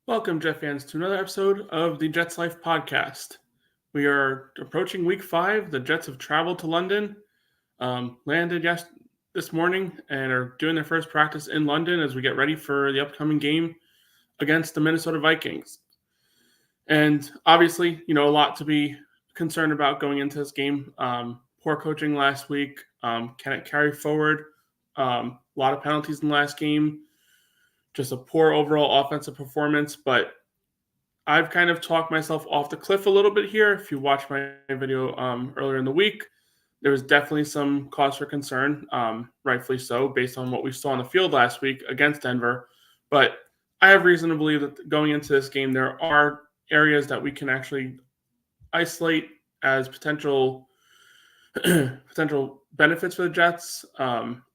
Welcome, Jet fans, to another episode of the Jets Life podcast. We are approaching week 5. The Jets have traveled to London, landed this morning, and are doing their first practice in London as we get ready for the upcoming game against the Minnesota Vikings. And obviously, a lot to be concerned about going into this game. Poor coaching last week. Can it carry forward? A lot of penalties in the last game. Just a poor overall offensive performance, but I've kind of talked myself off the cliff a little bit here. If you watched my video earlier in the week, there was definitely some cause for concern, rightfully so, based on what we saw on the field last week against Denver. But I have reason to believe that going into this game, there are areas that we can actually isolate as potential benefits for the Jets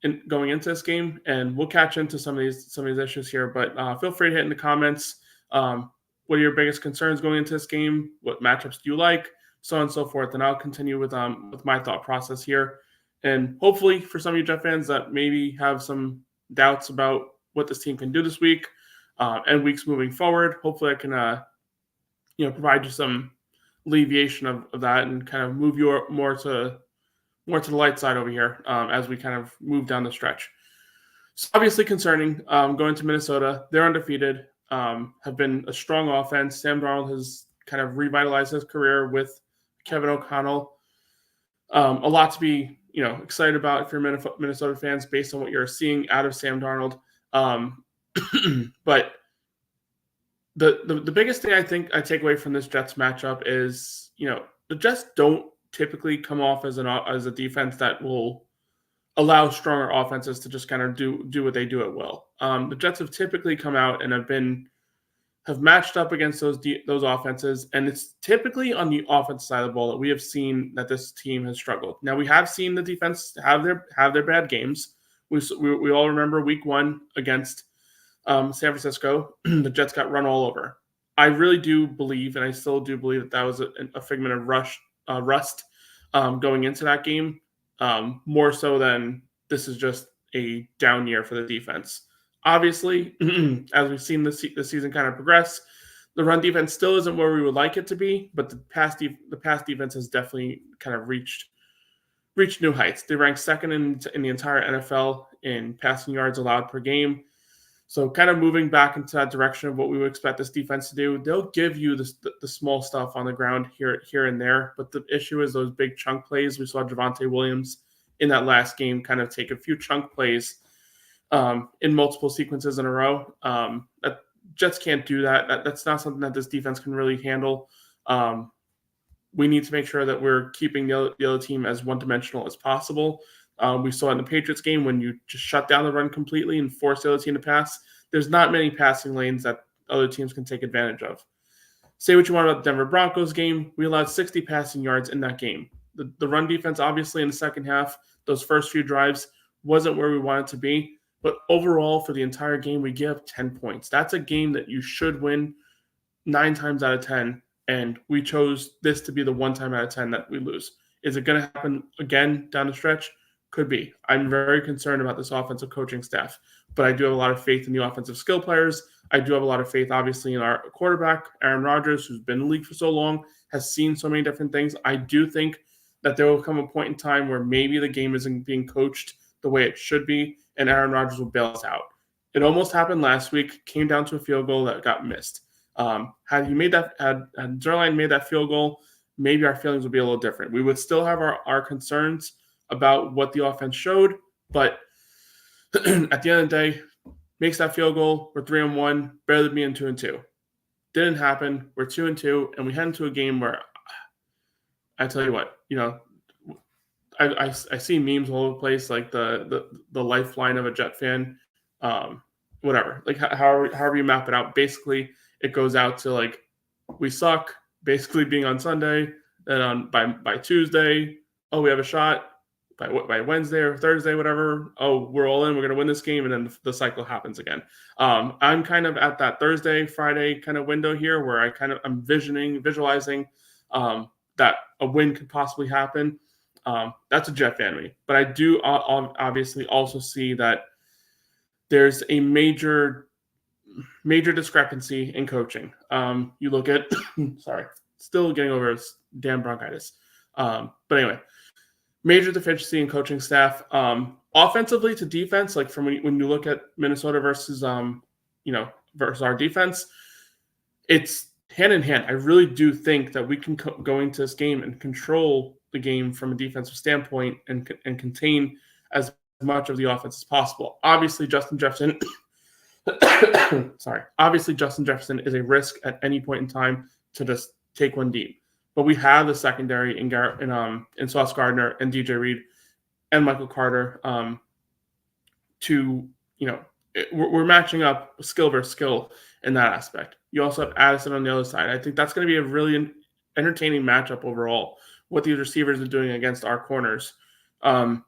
in going into this game, and we'll catch into some of these issues here. But feel free to hit in the comments. What are your biggest concerns going into this game? What matchups do you like? So on and so forth. And I'll continue with my thought process here. And hopefully for some of you Jet fans that maybe have some doubts about what this team can do this week and weeks moving forward, hopefully I can provide you some alleviation of that and kind of move you more to the light side over here as we kind of move down the stretch. So obviously concerning going to Minnesota. They're undefeated. Have been a strong offense. Sam Darnold has kind of revitalized his career with Kevin O'Connell. A lot to be excited about if you're Minnesota fans based on what you're seeing out of Sam Darnold. But the biggest thing I think I take away from this Jets matchup is the Jets don't typically come off as a defense that will allow stronger offenses to just kind of do what they do at will. The Jets have typically come out and have matched up against those offenses, and it's typically on the offense side of the ball that we have seen that this team has struggled. Now we have seen the defense have their bad games. We all remember Week 1 against San Francisco. The Jets got run all over. I really do believe, and I still do believe that was a figment of rust going into that game. More so than this is just a down year for the defense. Obviously, as we've seen the season kind of progress, the run defense still isn't where we would like it to be, but the pass defense has definitely kind of reached new heights. They rank second in the entire NFL in passing yards allowed per game. So kind of moving back into that direction of what we would expect this defense to do. They'll give you the small stuff on the ground here and there, but the issue is those big chunk plays. We saw Javonte Williams in that last game kind of take a few chunk plays in multiple sequences in a row. Jets can't do that. That's not something that this defense can really handle. We need to make sure that we're keeping the other team as one-dimensional as possible. We saw in the Patriots game when you just shut down the run completely and force the other team to pass, there's not many passing lanes that other teams can take advantage of. Say what you want about the Denver Broncos game. We allowed 60 passing yards in that game. The run defense, obviously, in the second half, those first few drives wasn't where we wanted to be. But overall, for the entire game, we give 10 points. That's a game that you should win 9 times out of 10, and we chose this to be the 1 time out of 10 that we lose. Is it going to happen again down the stretch? Could be. I'm very concerned about this offensive coaching staff, but I do have a lot of faith in the offensive skill players. I do have a lot of faith, obviously, in our quarterback, Aaron Rodgers, who's been in the league for so long, has seen so many different things. I do think that there will come a point in time where maybe the game isn't being coached the way it should be, and Aaron Rodgers will bail us out. It almost happened last week, came down to a field goal that got missed. Had Zerline made that field goal, maybe our feelings would be a little different. We would still have our concerns about what the offense showed, but at the end of the day, makes that field goal. We're 3-1, better than being 2-2. Didn't happen. We're 2-2, and we head into a game where I tell you what, I see memes all over the place, like the lifeline of a Jet fan, whatever. Like however you map it out. Basically, it goes out to like we suck. Basically, being on Sunday, and by Tuesday, oh, we have a shot. By Wednesday or Thursday, whatever, oh, we're all in, we're going to win this game, and then the cycle happens again. I'm kind of at that Thursday, Friday kind of window here where I'm visualizing that a win could possibly happen. That's a Jet fan me. But I do obviously also see that there's a major major discrepancy in coaching. You look at, sorry, still getting over his damn bronchitis. But anyway, major deficiency in coaching staff. Offensively to defense, like from when you look at Minnesota versus versus our defense, it's hand in hand. I really do think that we can go into this game and control the game from a defensive standpoint and contain as much of the offense as possible. Obviously, Justin Jefferson. Obviously, Justin Jefferson is a risk at any point in time to just take one deep. But we have the secondary in Sauce Gardner and DJ Reed and Michael Carter we're matching up skill versus skill in that aspect. You also have Addison on the other side. I think that's going to be a really entertaining matchup overall, what these receivers are doing against our corners. We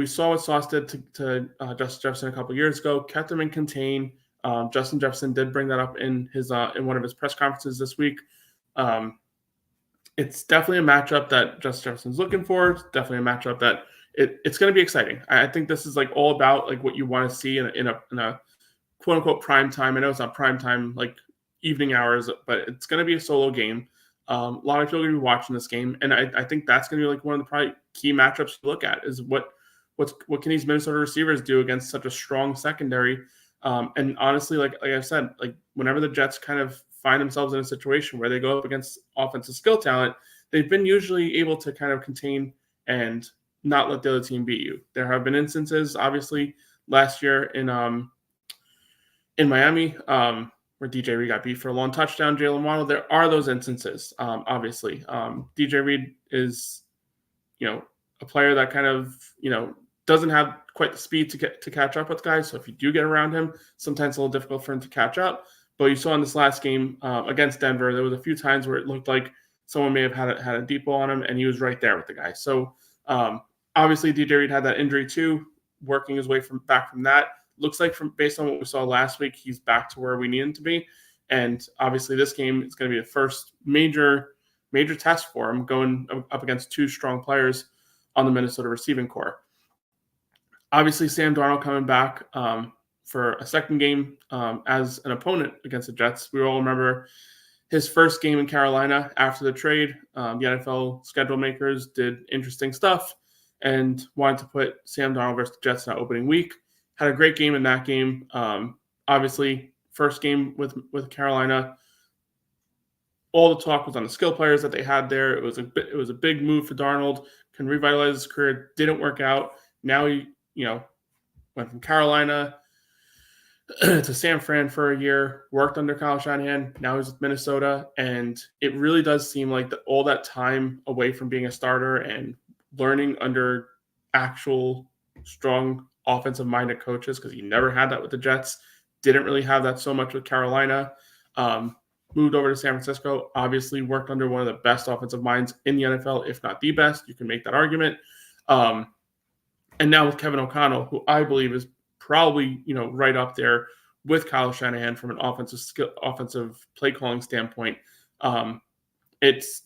saw what Sauce did to Justin Jefferson a couple years ago, kept him in contain. Justin Jefferson did bring that up in one of his press conferences this week. It's definitely a matchup that Justin Jefferson's looking for. It's definitely a matchup that it's going to be exciting. I think this is like all about like what you want to see in a quote unquote prime time. I know it's not prime time like evening hours, but it's going to be a solo game. A lot of people are going to be watching this game, and I think that's going to be like one of the probably key matchups to look at is what can these Minnesota receivers do against such a strong secondary. And honestly, like I said, like whenever the Jets kind of find themselves in a situation where they go up against offensive skill talent, they've been usually able to kind of contain and not let the other team beat you. There have been instances, obviously, last year in Miami, where DJ Reed got beat for a long touchdown, Jalen Waddle. There are those instances, obviously. DJ Reed is, a player that kind of, doesn't have quite the speed to catch up with guys. So if you do get around him, sometimes it's a little difficult for him to catch up. But you saw in this last game against Denver, there was a few times where it looked like someone may have had a deep ball on him, and he was right there with the guy. So obviously, DJ Reed had that injury too, working his way back from that. Looks like based on what we saw last week, he's back to where we need him to be. And obviously, this game is going to be the first major test for him, going up against two strong players on the Minnesota receiving corps. Obviously, Sam Darnold coming back for a second game as an opponent against the Jets. We all remember his first game in Carolina after the trade. The NFL schedule makers did interesting stuff and wanted to put Sam Darnold versus the Jets in that opening week. Had a great game in that game. Obviously, first game with Carolina. All the talk was on the skill players that they had there. It was a big move for Darnold. Can revitalize his career. Didn't work out. Now he went from Carolina to San Fran for a year, worked under Kyle Shanahan. Now he's with Minnesota, and it really does seem like all that time away from being a starter and learning under actual strong offensive-minded coaches, because he never had that with the Jets, didn't really have that so much with Carolina. Moved over to San Francisco, obviously worked under one of the best offensive minds in the NFL, if not the best. You can make that argument. And now with Kevin O'Connell, who I believe is probably, right up there with Kyle Shanahan from an offensive play calling standpoint. It's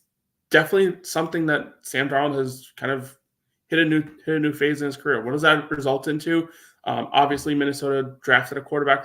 definitely something that Sam Darnold has kind of hit a new phase in his career. What does that result into? Obviously, Minnesota drafted a quarterback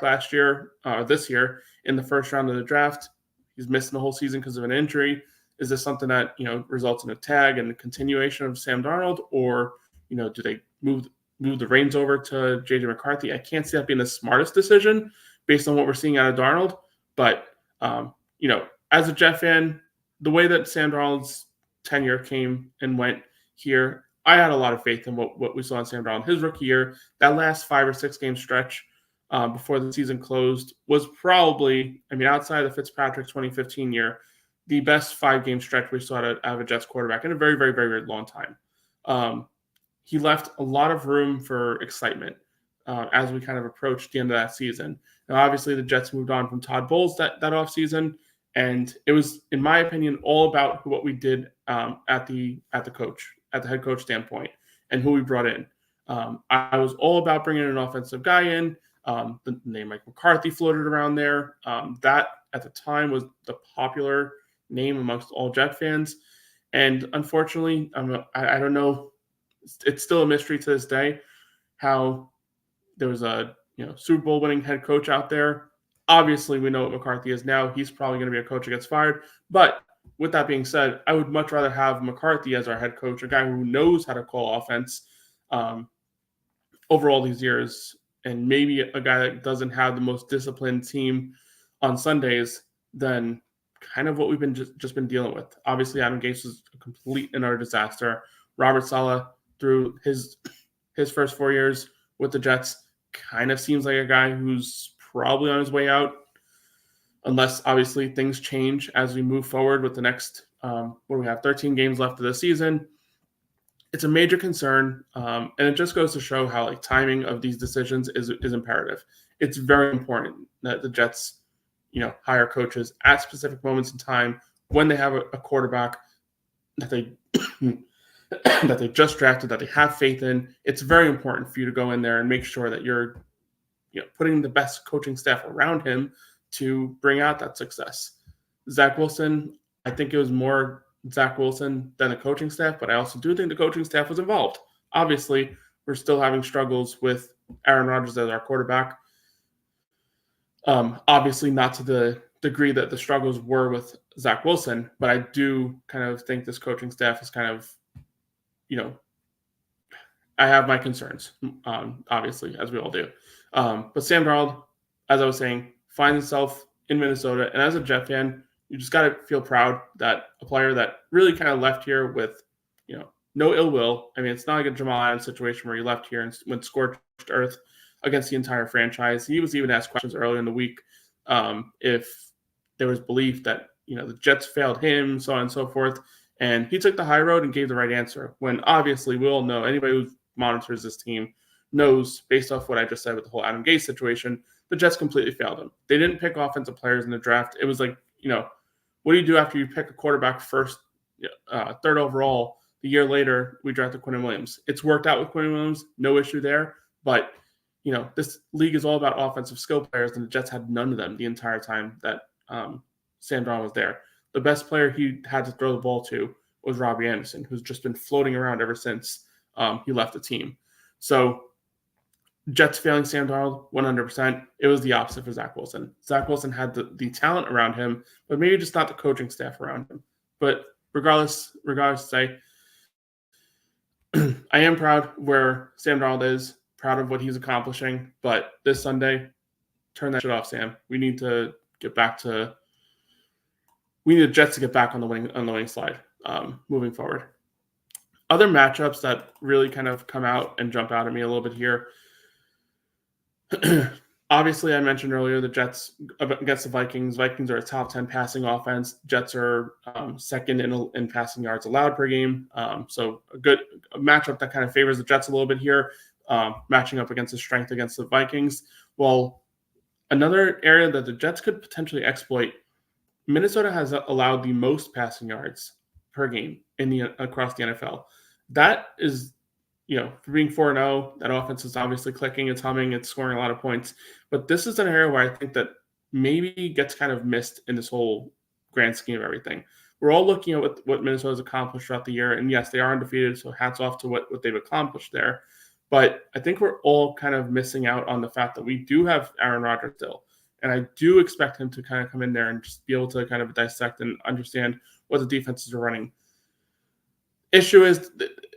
this year in the first round of the draft. He's missing the whole season because of an injury. Is this something that results in a tag and the continuation of Sam Darnold, or do they move the reins over to J.J. McCarthy? I can't see that being the smartest decision based on what we're seeing out of Darnold. But as a Jet fan, the way that Sam Darnold's tenure came and went here, I had a lot of faith in what we saw in Sam Darnold. His rookie year, that last 5 or 6 game stretch before the season closed was probably, outside of the Fitzpatrick 2015 year, the best 5 game stretch we saw out of a Jets quarterback in a very, very, very, very long time. He left a lot of room for excitement as we kind of approached the end of that season. Now, obviously, the Jets moved on from Todd Bowles that offseason, and it was, in my opinion, all about what we did at the head coach standpoint and who we brought in. I was all about bringing an offensive guy in. The name Mike McCarthy floated around there. That, at the time, was the popular name amongst all Jet fans. And unfortunately, I don't know. It's still a mystery to this day how there was a Super Bowl winning head coach out there. Obviously, we know what McCarthy is now. He's probably going to be a coach that gets fired. But with that being said, I would much rather have McCarthy as our head coach, a guy who knows how to call offense over all these years, and maybe a guy that doesn't have the most disciplined team on Sundays than kind of what we've been just been dealing with. Obviously, Adam Gase was a complete and utter disaster. Robert Saleh, through his first 4 years with the Jets, kind of seems like a guy who's probably on his way out, unless obviously things change as we move forward with the next, what do we have, 13 games left of the season. It's a major concern, and it just goes to show how timing of these decisions is imperative. It's very important that the Jets, hire coaches at specific moments in time when they have a quarterback that they that they just drafted, that they have faith in. It's very important for you to go in there and make sure that you're putting the best coaching staff around him to bring out that success. Zach Wilson, I think it was more Zach Wilson than the coaching staff, but I also do think the coaching staff was involved. Obviously, we're still having struggles with Aaron Rodgers as our quarterback. Obviously, not to the degree that the struggles were with Zach Wilson, but I do kind of think this coaching staff is kind of, I have my concerns, obviously, as we all do. But Sam Darnold, as I was saying, finds himself in Minnesota, and as a Jet fan, you just got to feel proud that a player that really kind of left here with, no ill will. I mean, it's not like a Jamal Adams situation where he left here and went scorched earth against the entire franchise. He was even asked questions earlier in the week if there was belief that, the Jets failed him, so on and so forth. And he took the high road and gave the right answer, when obviously we all know, anybody who monitors this team knows, based off what I just said with the whole Adam Gase situation, the Jets completely failed him. They didn't pick offensive players in the draft. It was like, what do you do after you pick a quarterback first, third overall? The year later, we drafted Quinnen Williams. It's worked out with Quinnen Williams, no issue there. But, this league is all about offensive skill players, and the Jets had none of them the entire time that Sam Darnold was there. The best player he had to throw the ball to was Robbie Anderson, who's just been floating around ever since he left the team. So Jets failing Sam Darnold, 100%. It was the opposite for Zach Wilson. Zach Wilson had the talent around him, but maybe just not the coaching staff around him. But regardless to say, I am proud where Sam Darnold is, proud of what he's accomplishing. But this Sunday, turn that shit off, Sam. We need the Jets to get back on the winning slide moving forward. Other matchups that really kind of come out and jump out at me a little bit here. Obviously, I mentioned earlier the Jets against the Vikings. Vikings are a top 10 passing offense. Jets are second in passing yards allowed per game. So a matchup that kind of favors the Jets a little bit here, matching up against the strength against the Vikings. Well, another area that the Jets could potentially exploit, Minnesota has allowed the most passing yards per game across the NFL. That is, for being 4-0, that offense is obviously clicking, it's humming, it's scoring a lot of points. But this is an area where I think that maybe gets kind of missed in this whole grand scheme of everything. We're all looking at what Minnesota's accomplished throughout the year, and yes, they are undefeated, so hats off to what they've accomplished there. But I think we're all kind of missing out on the fact that we do have Aaron Rodgers still. And I do expect him to kind of come in there and just be able to kind of dissect and understand what the defenses are running. Issue is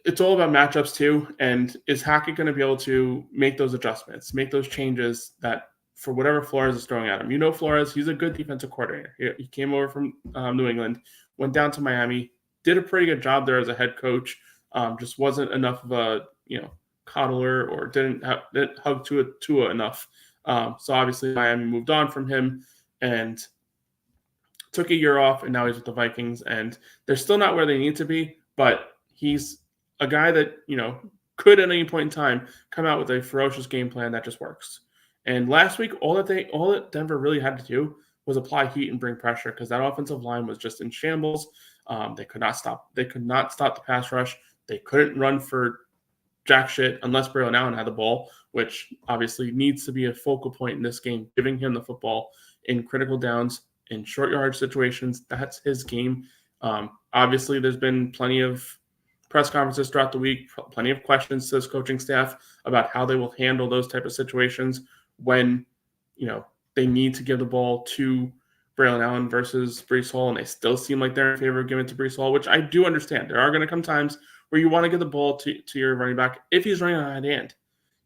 it's all about matchups too. And is Hackett going to be able to make those adjustments, make those changes that for whatever Flores is throwing at him? Flores, he's a good defensive coordinator. He came over from New England, went down to Miami, did a pretty good job there as a head coach. Just wasn't enough of a, coddler or didn't hug Tua enough. So obviously Miami moved on from him and took a year off, and now he's with the Vikings, and they're still not where they need to be, but he's a guy that, could at any point in time come out with a ferocious game plan that just works. And last week, all that Denver really had to do was apply heat and bring pressure, because that offensive line was just in shambles. They could not stop the pass rush. They couldn't run for jack shit unless Braylon Allen had the ball, which obviously needs to be a focal point in this game, giving him the football in critical downs, in short yardage situations. That's his game. Obviously, there's been plenty of press conferences throughout the week, plenty of questions to this coaching staff about how they will handle those type of situations when, they need to give the ball to Braylon Allen versus Breece Hall, and they still seem like they're in favor of giving it to Breece Hall, which I do understand. There are going to come times where you want to give the ball to your running back if he's running a hot hand.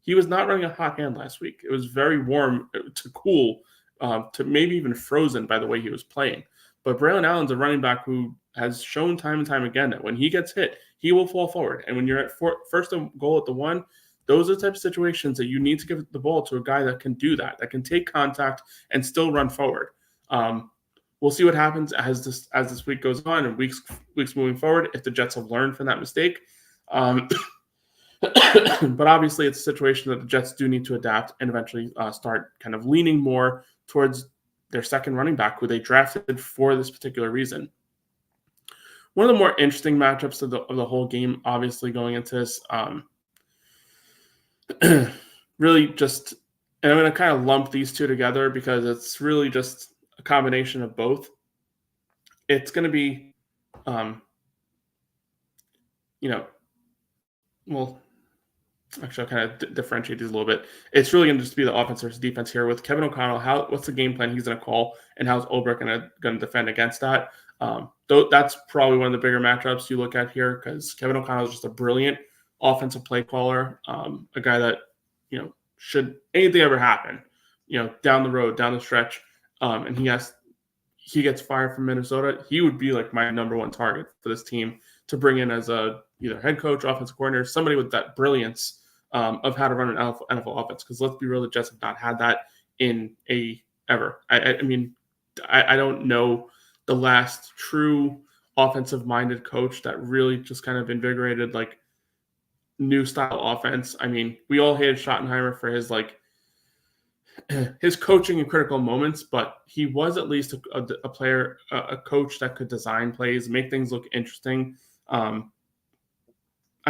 He was not running a hot hand last week. It was very warm to cool, to maybe even frozen by the way he was playing. But Braylon Allen's a running back who has shown time and time again that when he gets hit, he will fall forward. And when you're at first and goal at the 1, those are the types of situations that you need to give the ball to a guy that can do that can take contact and still run forward. We'll see what happens as this week goes on and weeks moving forward if the Jets have learned from that mistake. But obviously, it's a situation that the Jets do need to adapt and eventually start kind of leaning more towards their second running back, who they drafted for this particular reason. One of the more interesting matchups of the whole game, obviously going into this, really just, and I'm going to kind of lump these two together because it's really just a combination of both. It's going to be, actually, I'll kind of differentiate these a little bit. It's really going to just be the offense versus defense here with Kevin O'Connell. What's the game plan he's going to call, and how's Ulbrich going to defend against that? That's probably one of the bigger matchups you look at here because Kevin O'Connell is just a brilliant offensive play caller, a guy that, should anything ever happen, down the road, down the stretch, and he gets fired from Minnesota, he would be like my number one target for this team to bring in as a either head coach, offensive coordinator, somebody with that brilliance of how to run an NFL offense. Because let's be real, the Jets have not had that in ever. I mean, I don't know the last true offensive-minded coach that really just kind of invigorated like new style offense. I mean, we all hated Schottenheimer for his coaching in critical moments, but he was at least a player, a coach that could design plays, make things look interesting. I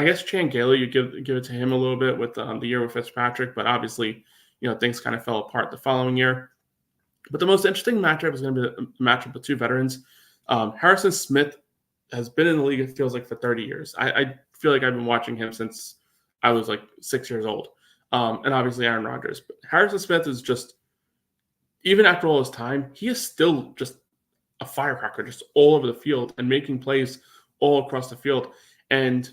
guess Chan Gailey, you give it to him a little bit with the year with Fitzpatrick, but obviously, things kind of fell apart the following year. But the most interesting matchup is going to be a matchup with two veterans. Harrison Smith has been in the league, it feels like, for 30 years. I feel like I've been watching him since I was like 6 years old. And obviously Aaron Rodgers. But Harrison Smith is just, even after all his time, he is still just a firecracker, just all over the field and making plays all across the field. And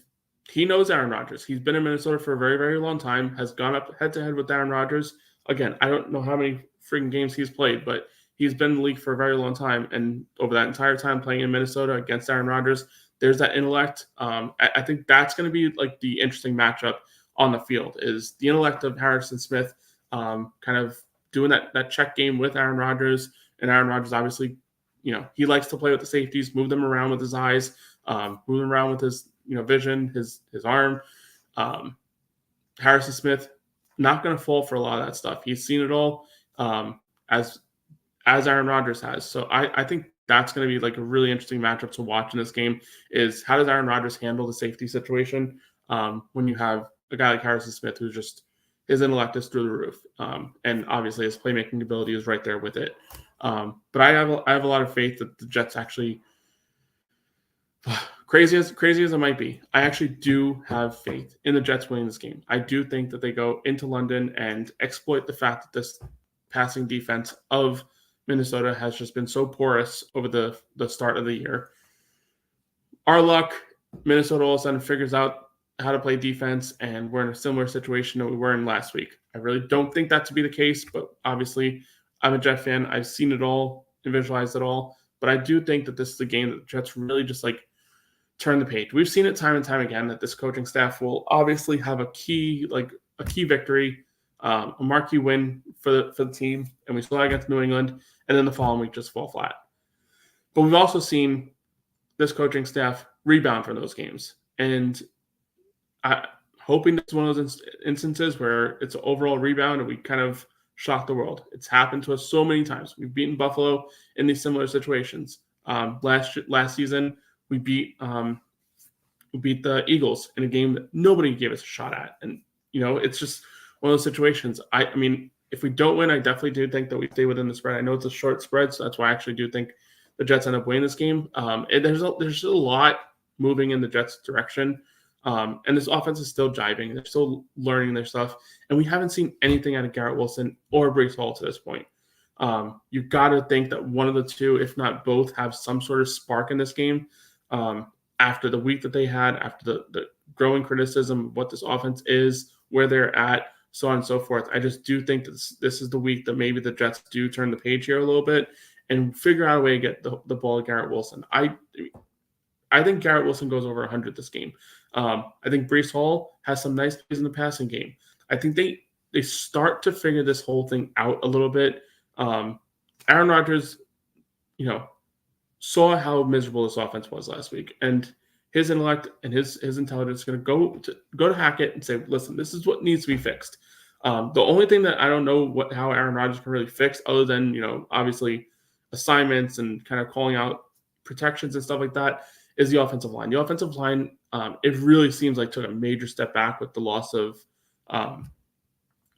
he knows Aaron Rodgers. He's been in Minnesota for a very, very long time, has gone up head-to-head with Aaron Rodgers. Again, I don't know how many freaking games he's played, but he's been in the league for a very long time. And over that entire time playing in Minnesota against Aaron Rodgers, there's that intellect. I think that's going to be like the interesting matchup on the field, is the intellect of Harrison Smith kind of doing that check game with Aaron Rodgers. And Aaron Rodgers, obviously, he likes to play with the safeties, move them around with his eyes, move them around with his vision, his arm. Harrison Smith, not going to fall for a lot of that stuff. He's seen it all, as Aaron Rodgers has. So I think that's going to be like a really interesting matchup to watch in this game, is how does Aaron Rodgers handle the safety situation when you have a guy like Harrison Smith, who's just, his intellect is through the roof. And obviously his playmaking ability is right there with it. But I have a lot of faith that the Jets actually, crazy as it might be, I actually do have faith in the Jets winning this game. I do think that they go into London and exploit the fact that this passing defense of Minnesota has just been so porous over the start of the year. Our luck, Minnesota all of a sudden figures out how to play defense, and we're in a similar situation that we were in last week. I really don't think that to be the case, but obviously I'm a Jet fan. I've seen it all and visualized it all, but I do think that this is a game that the Jets really just like turn the page. We've seen it time and time again that this coaching staff will obviously have a key victory, a marquee win for the team, and we saw it against New England, and then the following week just fall flat. But we've also seen this coaching staff rebound from those games, and hoping that's one of those instances where it's an overall rebound and we kind of shock the world. It's happened to us so many times. We've beaten Buffalo in these similar situations. Last season, we beat the Eagles in a game that nobody gave us a shot at. And, it's just one of those situations. I mean, if we don't win, I definitely do think that we stay within the spread. I know it's a short spread, so that's why I actually do think the Jets end up winning this game. There's a lot moving in the Jets' direction. And this offense is still jiving. They're still learning their stuff. And we haven't seen anything out of Garrett Wilson or Breece Hall to this point. You've got to think that one of the two, if not both, have some sort of spark in this game. After the week that they had, after the growing criticism of what this offense is, where they're at, so on and so forth. I just do think that this is the week that maybe the Jets do turn the page here a little bit and figure out a way to get the ball to Garrett Wilson. I think Garrett Wilson goes over 100 this game. I think Breece Hall has some nice plays in the passing game. I think they start to figure this whole thing out a little bit. Aaron Rodgers, saw how miserable this offense was last week, and his intellect and his intelligence is going to go to Hackett and say, listen, this is what needs to be fixed. The only thing that I don't know how Aaron Rodgers can really fix, other than obviously assignments and kind of calling out protections and stuff like that, is the offensive line. The offensive line, it really seems like took a major step back with the loss of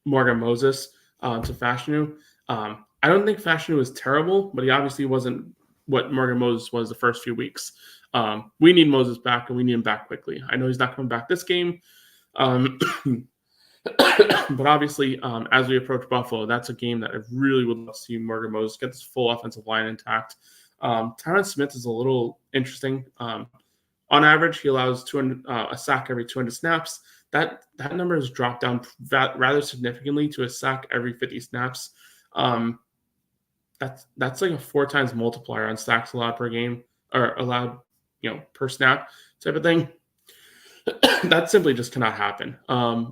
Morgan Moses to Fashanu. I don't think Fashanu was terrible, but he obviously wasn't what Morgan Moses was the first few weeks. We need Moses back, and we need him back quickly. I know he's not coming back this game, but obviously, as we approach Buffalo, that's a game that I really would love to see Morgan Moses get this full offensive line intact. Tyron Smith is a little interesting. On average, he allows a sack every 200 snaps. That number has dropped down rather significantly to a sack every 50 snaps. That's like a 4 times multiplier on sacks allowed per game, or allowed, per snap type of thing. That simply just cannot happen.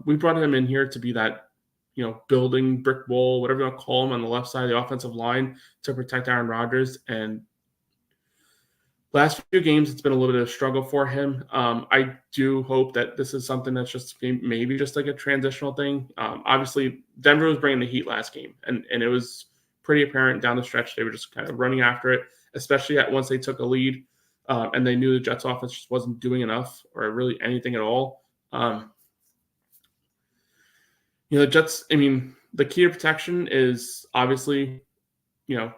We brought him in here to be that, building brick wall, whatever you want to call him, on the left side of the offensive line to protect Aaron Rodgers. And last few games, it's been a little bit of a struggle for him. I do hope that this is something that's just maybe just like a transitional thing. Obviously, Denver was bringing the heat last game, and it was pretty apparent down the stretch. They were just kind of running after it, especially once they took a lead, and they knew the Jets offense just wasn't doing enough or really anything at all. The Jets, the key to protection is obviously, you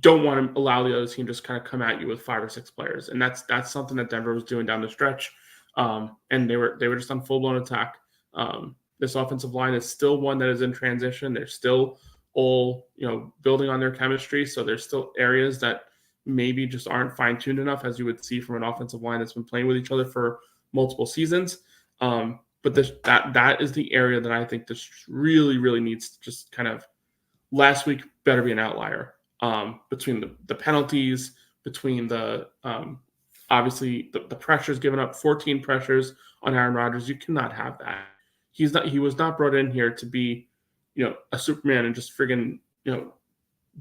don't want to allow the other team just kind of come at you with 5 or 6 players. And that's something that Denver was doing down the stretch. And they were just on full-blown attack. This offensive line is still one that is in transition. They're still all, building on their chemistry. So there's still areas that maybe just aren't fine-tuned enough, as you would see from an offensive line that's been playing with each other for multiple seasons. But that is the area that I think this really, really needs to just kind of, last week better be an outlier. Between the penalties, between the obviously the pressures given up, 14 pressures on Aaron Rodgers. You cannot have that. He was not brought in here to be, a Superman and just friggin',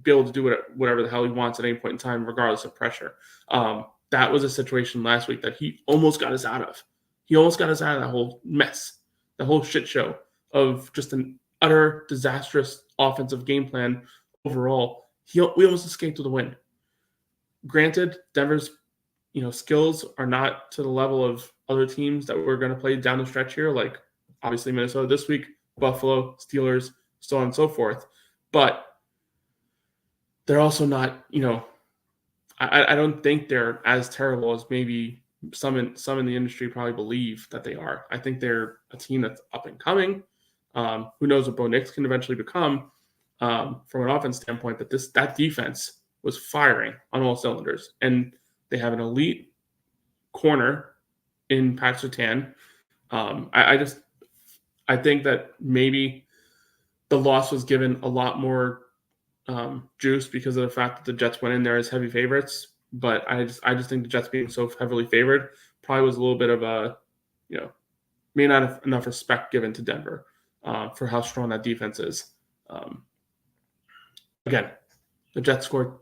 be able to do whatever the hell he wants at any point in time, regardless of pressure. That was a situation last week that he almost got us out of. He almost got us out of that whole mess, the whole shit show of just an utter disastrous offensive game plan overall. We almost escaped with a win. Granted, Denver's skills are not to the level of other teams that we're going to play down the stretch here, like obviously Minnesota this week, Buffalo, Steelers, so on and so forth. But they're also not, I don't think they're as terrible as maybe some in the industry probably believe that they are. I think they're a team that's up and coming. Who knows what Bo Nix can eventually become from an offense standpoint, but that defense was firing on all cylinders. And they have an elite corner in Pat Surtain. I think that maybe the loss was given a lot more juice because of the fact that the Jets went in there as heavy favorites. But I just think the Jets being so heavily favored probably was a little bit of a, may not have enough respect given to Denver for how strong that defense is. Again, the Jets scored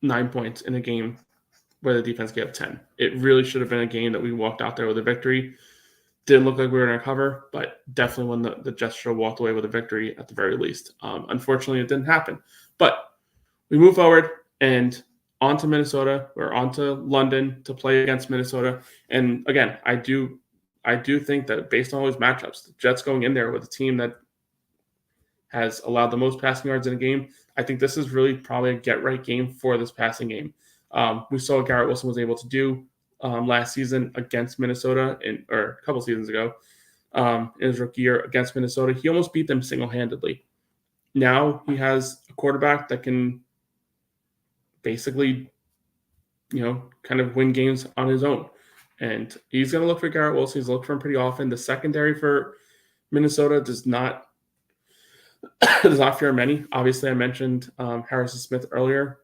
9 points in a game where the defense gave up 10. It really should have been a game that we walked out there with a victory. Didn't look like we were going to cover, but definitely one that the Jets should have walked away with a victory at the very least. Unfortunately, it didn't happen. But we move forward and on to Minnesota. We're on to London to play against Minnesota. And again, I do think that based on all those matchups, the Jets going in there with a team that has allowed the most passing yards in a game, I think this is really probably a get-right game for this passing game. We saw what Garrett Wilson was able to do last season against Minnesota, or a couple seasons ago, in his rookie year against Minnesota. He almost beat them single-handedly. Now he has a quarterback that can basically, kind of win games on his own. And he's going to look for Garrett Wilson. He's looked for him pretty often. The secondary for Minnesota does not fear many. Obviously, I mentioned Harrison Smith earlier,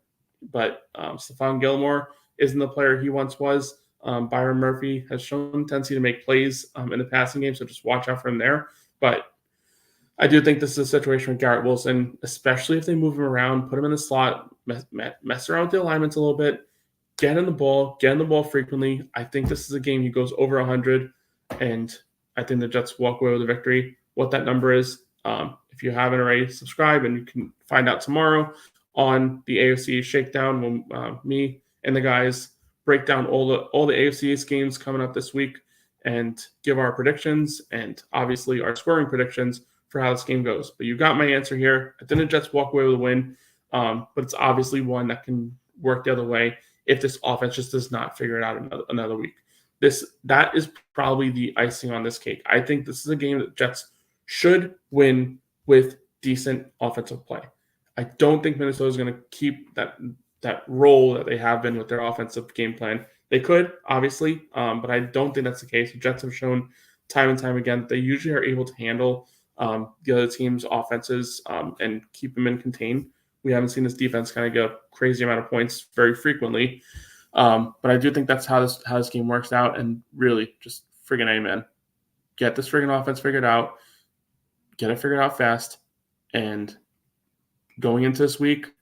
but Stephon Gilmore isn't the player he once was. Byron Murphy has shown a tendency to make plays in the passing game, so just watch out for him there. But I do think this is a situation with Garrett Wilson, especially if they move him around, put him in the slot, mess around with the alignments a little bit, get in the ball frequently. I think this is a game he goes over 100, and I think the Jets walk away with a victory. What that number is, if you haven't already, subscribe, and you can find out tomorrow on the AFC Shakedown when me and the guys break down all the AFC East games coming up this week and give our predictions and obviously our scoring predictions for how this game goes. But you got my answer here. I think the Jets walk away with a win, but it's obviously one that can work the other way if this offense just does not figure it out another week. That is probably the icing on this cake. I think this is a game that Jets should win with decent offensive play. I don't think Minnesota is going to keep that role that they have been with their offensive game plan. They could, obviously, but I don't think that's the case. The Jets have shown time and time again that they usually are able to handle the other team's offenses and keep them in contain. We haven't seen this defense kind of get a crazy amount of points very frequently. But I do think that's how this game works out. And really, just friggin' amen. Get this friggin' offense figured out. Get it figured out fast. And going into this week,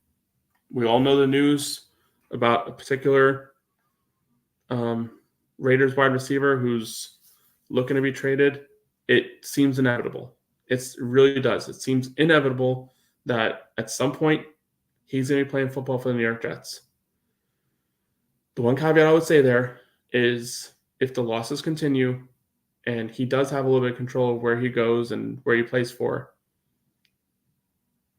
we all know the news about a particular Raiders wide receiver who's looking to be traded. It seems inevitable. It really does. It seems inevitable that at some point he's going to be playing football for the New York Jets. The one caveat I would say there is if the losses continue and he does have a little bit of control of where he goes and where he plays for,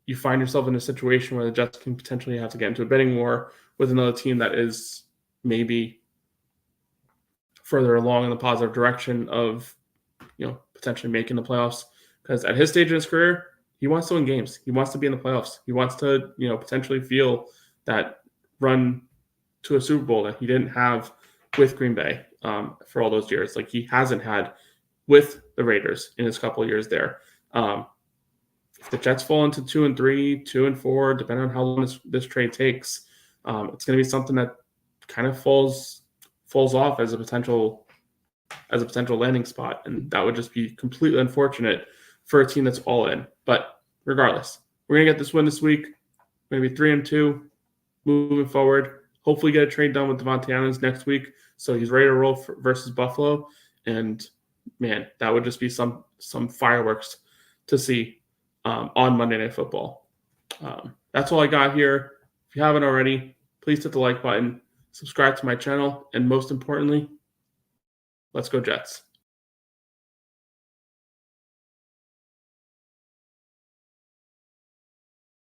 you find yourself in a situation where the Jets can potentially have to get into a bidding war with another team that is maybe further along in the positive direction of, potentially making the playoffs. Because at his stage in his career, he wants to win games. He wants to be in the playoffs. He wants to, potentially feel that run to a Super Bowl that he didn't have with Green Bay for all those years. Like he hasn't had with the Raiders in his couple of years there. If the Jets fall into 2-3, 2-4, depending on how long this trade takes, it's going to be something that kind of falls off as a potential landing spot, and that would just be completely unfortunate for a team that's all in. But regardless, we're going to get this win this week. We're going to be 3-2 moving forward. Hopefully get a trade done with Devontae Adams next week so he's ready to roll versus Buffalo. And, man, that would just be some fireworks to see on Monday Night Football. That's all I got here. If you haven't already, please hit the like button, subscribe to my channel, and most importantly, let's go Jets.